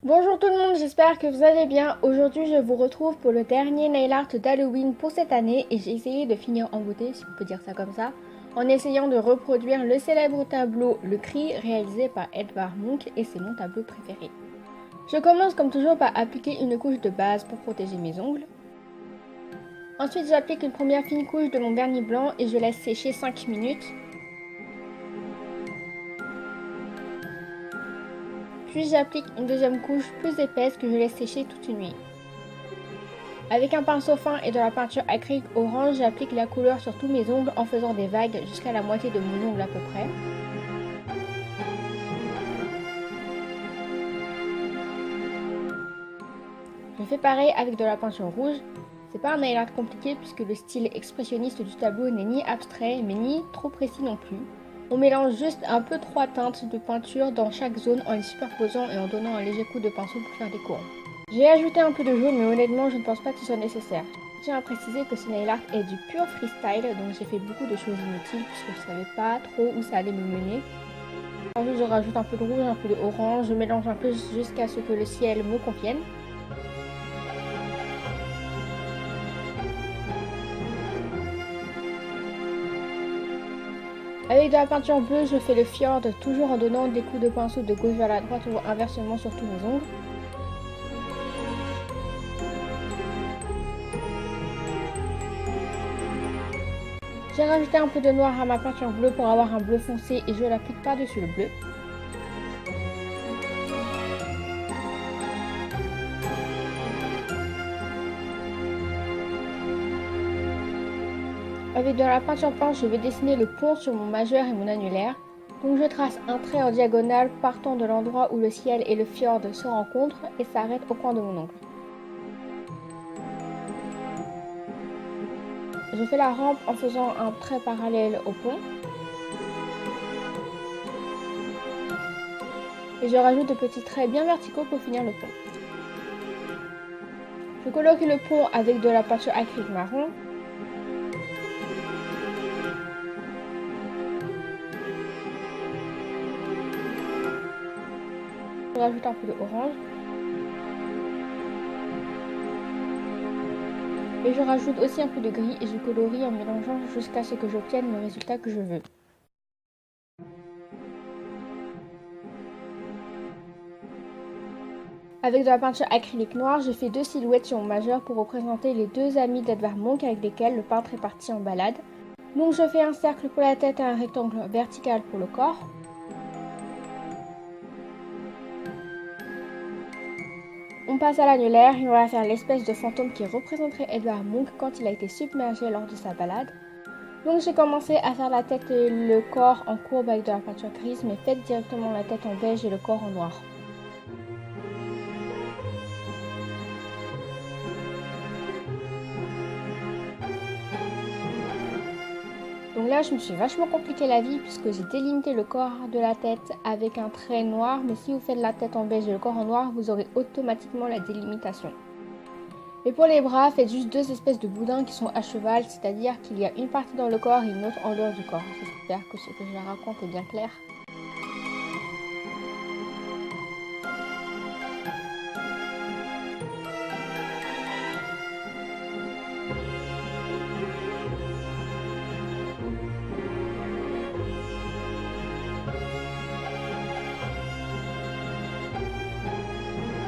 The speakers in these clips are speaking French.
Bonjour tout le monde, j'espère que vous allez bien. Aujourd'hui, je vous retrouve pour le dernier nail art d'Halloween pour cette année et j'ai essayé de finir en beauté, si on peut dire ça comme ça, en essayant de reproduire le célèbre tableau Le Cri réalisé par Edvard Munch et c'est mon tableau préféré. Je commence comme toujours par appliquer une couche de base pour protéger mes ongles. Ensuite, j'applique une première fine couche de mon vernis blanc et je laisse sécher 5 minutes. Puis j'applique une deuxième couche plus épaisse que je laisse sécher toute une nuit. Avec un pinceau fin et de la peinture acrylique orange, j'applique la couleur sur tous mes ongles en faisant des vagues jusqu'à la moitié de mon ongle à peu près. Je fais pareil avec de la peinture rouge. C'est pas un nail art compliqué puisque le style expressionniste du tableau n'est ni abstrait mais ni trop précis non plus. On mélange juste un peu 3 teintes de peinture dans chaque zone en les superposant et en donnant un léger coup de pinceau pour faire des courants. J'ai ajouté un peu de jaune mais honnêtement je ne pense pas que ce soit nécessaire. Je tiens à préciser que ce nail art est du pur freestyle donc j'ai fait beaucoup de choses inutiles puisque je savais pas trop où ça allait me mener. Ensuite je rajoute un peu de rouge, un peu d'orange, je mélange un peu jusqu'à ce que le ciel me convienne. Avec de la peinture bleue, je fais le fjord toujours en donnant des coups de pinceau de gauche vers la droite ou inversement sur tous mes ongles. J'ai rajouté un peu de noir à ma peinture bleue pour avoir un bleu foncé et je l'applique par-dessus le bleu. Avec de la peinture blanche, je vais dessiner le pont sur mon majeur et mon annulaire. Donc je trace un trait en diagonale partant de l'endroit où le ciel et le fjord se rencontrent et s'arrête au coin de mon ongle. Je fais la rampe en faisant un trait parallèle au pont. Et je rajoute de petits traits bien verticaux pour finir le pont. Je colorie le pont avec de la peinture acrylique marron. Je rajoute un peu d'orange. Et je rajoute aussi un peu de gris et je colorie en mélangeant jusqu'à ce que j'obtienne le résultat que je veux. Avec de la peinture acrylique noire, je fais 2 silhouettes sur mon majeur pour représenter les 2 amis d'Edvard Munch avec lesquels le peintre est parti en balade. Donc je fais un cercle pour la tête et un rectangle vertical pour le corps. On passe à l'annulaire et on va faire l'espèce de fantôme qui représenterait Edvard Munch quand il a été submergé lors de sa balade. Donc j'ai commencé à faire la tête et le corps en courbe avec de la peinture grise, mais faites directement la tête en beige et le corps en noir. Donc là, je me suis vachement compliqué la vie puisque j'ai délimité le corps de la tête avec un trait noir. Mais si vous faites la tête en beige et le corps en noir, vous aurez automatiquement la délimitation. Et pour les bras, faites juste 2 espèces de boudins qui sont à cheval, c'est-à-dire qu'il y a une partie dans le corps et une autre en dehors du corps. J'espère que ce que je raconte est bien clair.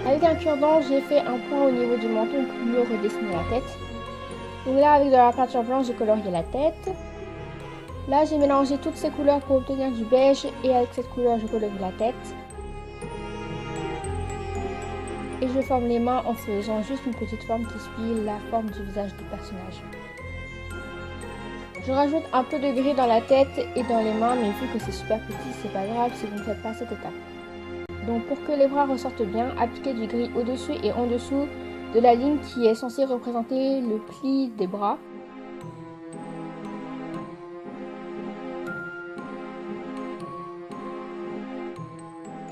Avec un cure-dent, j'ai fait un point au niveau du menton pour mieux redessiner la tête. Donc là, avec de la peinture blanche, j'ai colorié la tête. Là, j'ai mélangé toutes ces couleurs pour obtenir du beige et avec cette couleur, je colorie la tête. Et je forme les mains en faisant juste une petite forme qui suit la forme du visage du personnage. Je rajoute un peu de gris dans la tête et dans les mains, mais vu que c'est super petit, c'est pas grave si vous ne faites pas cette étape. Donc pour que les bras ressortent bien, appliquez du gris au-dessus et en dessous de la ligne qui est censée représenter le pli des bras.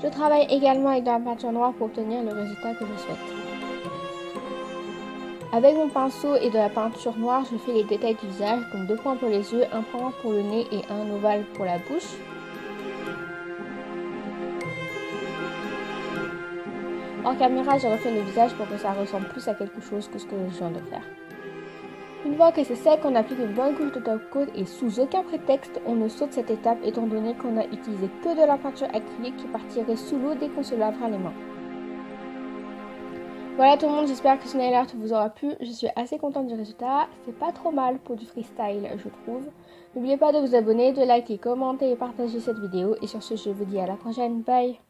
Je travaille également avec de la peinture noire pour obtenir le résultat que je souhaite. Avec mon pinceau et de la peinture noire, je fais les détails du visage, donc 2 points pour les yeux, un point pour le nez et un ovale pour la bouche. Hors caméra, j'ai refait le visage pour que ça ressemble plus à quelque chose que ce que je viens de faire. Une fois que c'est sec, on applique une bonne couche de top coat et sous aucun prétexte, on ne saute cette étape étant donné qu'on a utilisé que de la peinture acrylique qui partirait sous l'eau dès qu'on se lavera les mains. Voilà tout le monde, j'espère que ce nail art vous aura plu. Je suis assez contente du résultat. C'est pas trop mal pour du freestyle, je trouve. N'oubliez pas de vous abonner, de liker, commenter et partager cette vidéo. Et sur ce, je vous dis à la prochaine. Bye!